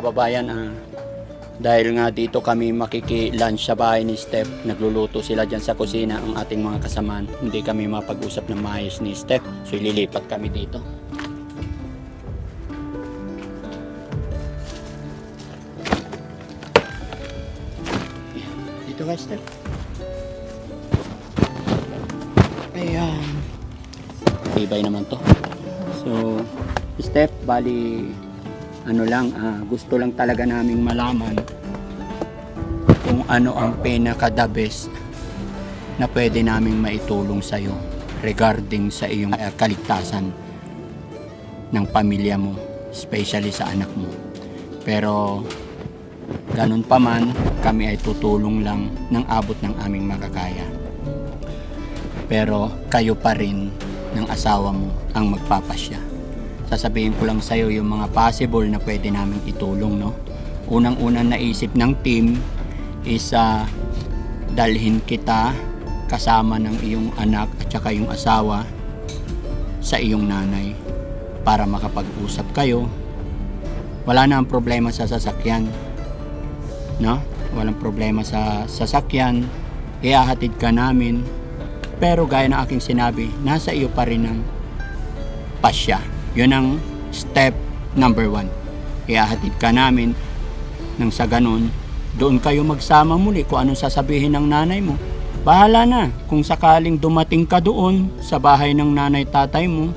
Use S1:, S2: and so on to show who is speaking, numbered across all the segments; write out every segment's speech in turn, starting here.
S1: kababayan, dahil nga dito kami makiki-lunch sa bahay ni Steph, nagluluto sila dyan sa kusina ang ating mga kasamaan. Hindi kami mapag-usap ng maayos ni Steph, so ililipat kami dito. Dito ka, Steph. Ayan. Tibay naman to. So, Steph, bali gusto lang talaga naming malaman kung ano ang pinaka-the best na pwede naming maitulong sa'yo regarding sa iyong kaligtasan ng pamilya mo, especially sa anak mo. Pero ganun pa man, kami ay tutulong lang ng abot ng aming makakaya. Pero kayo pa rin ng asawa mo ang magpapasya. Sasabihin ko lang sa'yo yung mga possible na pwede namin itulong, no? Unang-unang naisip ng team is dalhin kita kasama ng iyong anak at saka yung asawa sa iyong nanay para makapag-usap kayo. Wala na ang problema sa sasakyan, no? Walang problema sa sasakyan, ihahatid ka namin, pero gaya ng aking sinabi, nasa iyo pa rin ang pasya. Yun ang step number 1. Ihahatid ka namin nang sa ganun, doon kayo magsama muli kung anong sasabihin ng nanay mo. Bahala na kung sakaling dumating ka doon sa bahay ng nanay tatay mo.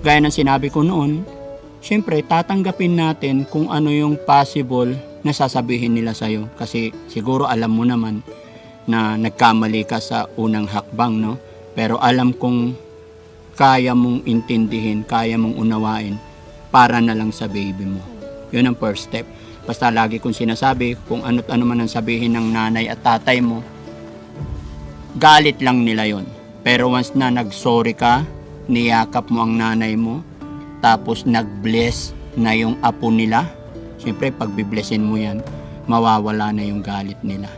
S1: Gaya ng sinabi ko noon, syempre tatanggapin natin kung ano yung possible na sasabihin nila sa'yo. Kasi siguro alam mo naman na nagkamali ka sa unang hakbang, no? Pero alam kong kaya mong intindihin, kaya mong unawain para na lang sa baby mo. Yun ang first step. Basta lagi kong sinasabi, kung ano't ano man ang sabihin ng nanay at tatay mo, galit lang nila yon. Pero once na nag-sorry ka, niyakap mo ang nanay mo, tapos nag-bless na yung apo nila, siyempre pag-blessin mo yan, mawawala na yung galit nila.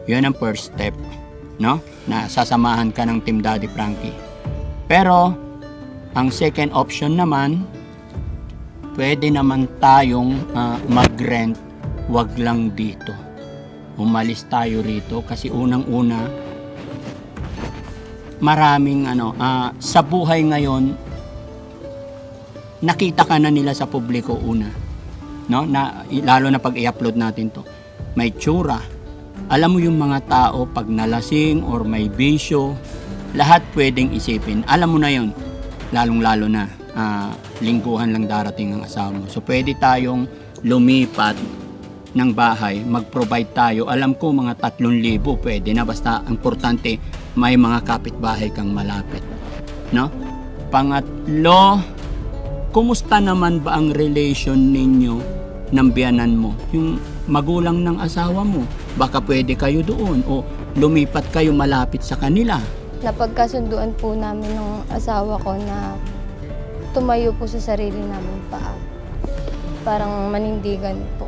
S1: Yun ang first step, no? Na sasamahan ka ng Team Daddy Frankie. Pero, ang second option naman, pwede naman tayong mag-rent, wag lang dito. Umalis tayo rito kasi unang-una, maraming sa buhay ngayon, nakita ka na nila sa publiko una. No? Lalo na pag i-upload natin to. May tsura. Alam mo yung mga tao pag nalasing or may bisyo, lahat pwedeng isipin. Alam mo na yun. Lalong-lalo na lingguhan lang darating ang asawa mo. So pwede tayong lumipat ng bahay, mag-provide tayo. Alam ko mga 3,000 pwede na, basta importante may mga kapitbahay kang malapit. No? Pangatlo, kumusta naman ba ang relation ninyo ng biyanan mo? Yung magulang ng asawa mo, baka pwede kayo doon o lumipat kayo malapit sa kanila.
S2: Napagkasunduan po namin ng asawa ko na tumayo po sa sarili namin paa. Parang manindigan po.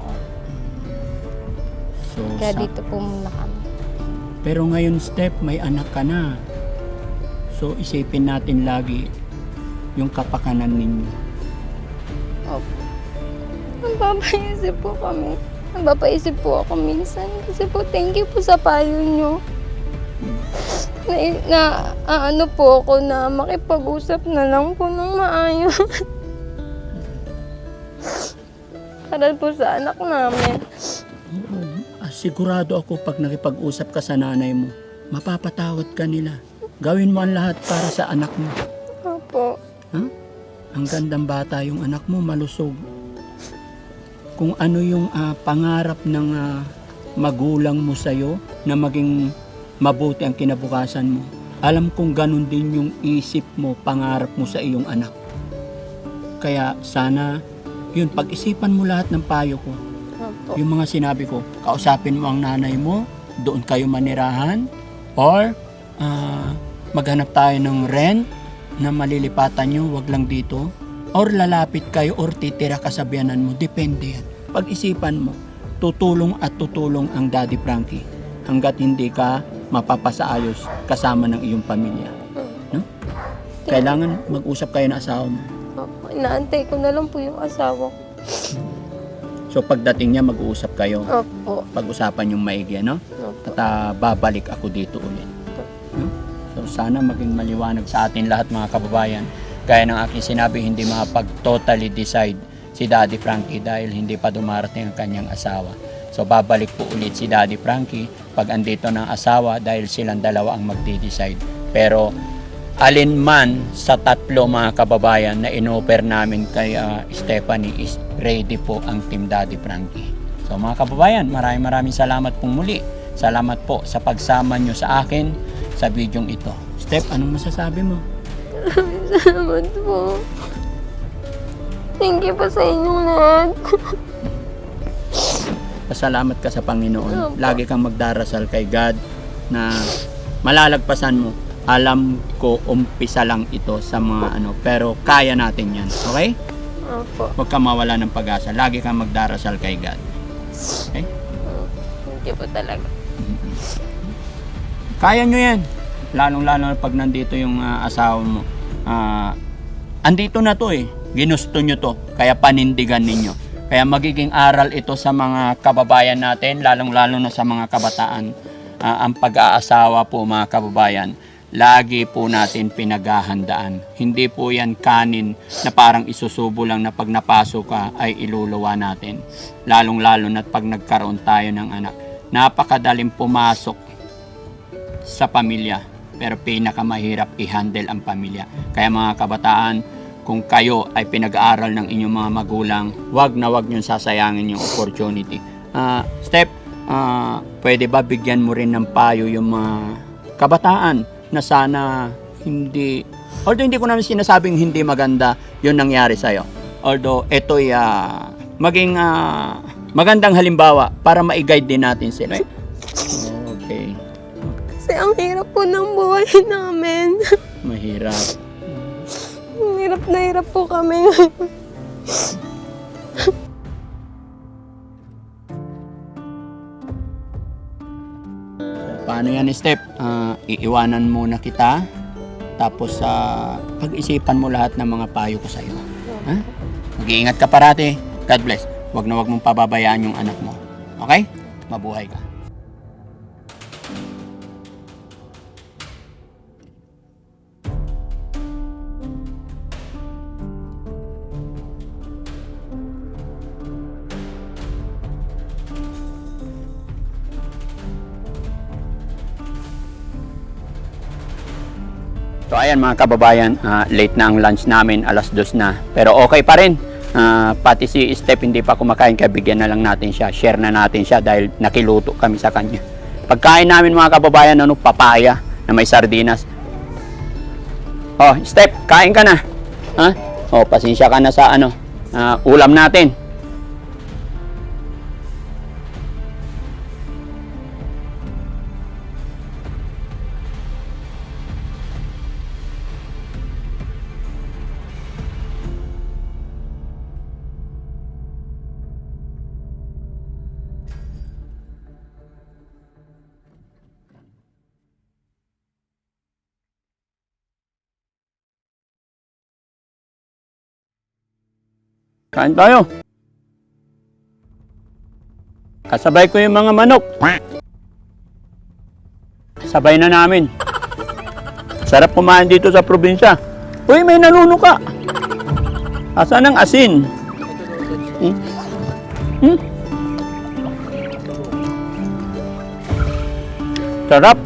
S1: So,
S2: Kaya dito po muna kami.
S1: Pero ngayon, Steph, may anak ka na. So isipin natin lagi yung kapakanan ninyo.
S2: Opo. Napapaisip po kami. Napapaisip po ako minsan. Kasi po, thank you po sa payo nyo. Ano po ako na makipag-usap na lang po ng maayos. Para po sa anak namin.
S1: Sigurado ako pag nakipag-usap ka sa nanay mo, mapapatawad ka nila. Gawin mo ang lahat para sa anak mo.
S2: Opo.
S1: Huh? Ang gandang bata yung anak mo, malusog. Kung ano yung pangarap ng magulang mo sa'yo na maging mabuti ang kinabukasan mo, alam kong ganun din yung isip mo, pangarap mo sa iyong anak. Kaya sana, yun, pag-isipan mo lahat ng payo ko.
S2: Opo.
S1: Yung mga sinabi ko, kausapin mo ang nanay mo, doon kayo manirahan, or maghanap tayo ng rent na malilipatan nyo, wag lang dito, or lalapit kayo, or titira ka sa biyanan mo, depende yan. Pag-isipan mo, tutulong at tutulong ang Daddy Frankie hanggat hindi ka mapapasaayos kasama ng iyong pamilya. No? Kailangan mag-usap kayo ng asawa mo.
S2: Opo. Inaantay ko na lang po yung asawa ko.
S1: So pagdating niya, mag-uusap kayo.
S2: Opo.
S1: Pag-usapan yung maigi, no?
S2: Opo.
S1: At babalik ako dito ulit. No? So sana maging maliwanag sa atin lahat mga kababayan. Gaya ng aking sinabi, hindi makapag-totally decide si Daddy Frankie dahil hindi pa dumarating ang kanyang asawa. So babalik po ulit si Daddy Frankie pag andito ng asawa dahil silang dalawa ang magde-decide. Pero alin man sa tatlo mga kababayan na in-offer namin kay Stephanie is ready po ang Team Daddy Frankie. So mga kababayan, maraming salamat pong muli. Salamat po sa pagsama nyo sa akin sa bidyong ito. Steph, anong masasabi mo?
S2: Salamat po. Thank you po sa inyong lahat.
S1: Pasalamat ka sa Panginoon.
S2: Opo.
S1: Lagi kang magdarasal kay God na malalagpasan mo. Alam ko umpisa lang ito sa mga pero kaya natin yan. Okay?
S2: Opo.
S1: Huwag kang mawala ng pag-asa. Lagi kang magdarasal kay God. Okay?
S2: Thank you po talaga.
S1: Kaya nyo yan. Lalong-lalo pag nandito yung asawa mo. Andito na to eh. Ginusto nyo to. Kaya panindigan ninyo. Kaya magiging aral ito sa mga kababayan natin. Lalong-lalo na sa mga kabataan. Ang pag-aasawa po mga kababayan. Lagi po natin pinaghahandaan. Hindi po yan kanin na parang isusubo lang na pag napasok ka ay iluluwa natin. Lalong-lalo na pag nagkaroon tayo ng anak. Napakadaling pumasok sa pamilya. Pero pinakamahirap i-handle ang pamilya. Kaya mga kabataan, kung kayo ay pinag-aaral ng inyong mga magulang, wag na wag niyong sasayangin yung opportunity. Steph, pwede ba bigyan mo rin ng payo yung mga kabataan na sana hindi, although hindi ko naman sinasabing hindi maganda yung nangyari sa'yo. Although ito'y maging magandang halimbawa para ma-guide din natin sila. Okay.
S2: Kasi ang hirap po ng buhay namin.
S1: Mahirap.
S2: Hirap po kami.
S1: Paano yan, Step? Iiwanan muna kita. Tapos pag-isipan mo lahat ng mga payo ko sa'yo. Ha? Mag-iingat ka parati. God bless. Huwag na huwag mong pababayaan yung anak mo. Okay? Mabuhay ka. So ayan mga kababayan, late na ang lunch namin, 2:00 na. Pero okay pa rin. Pati si Steph hindi pa kumakain, kaya bigyan na lang natin siya. Share na natin siya dahil nakiluto kami sa kanya. Pagkain namin mga kababayan, papaya na may sardinas. Oh, Steph, kain ka na. Ha? Oh, pasensya ka na sa ulam natin. Kain tayo. Kasabay ko yung mga manok. Sabay na namin. Sarap kumain dito sa probinsya. Uy, may nanunuka. Asan ang asin? Sarap.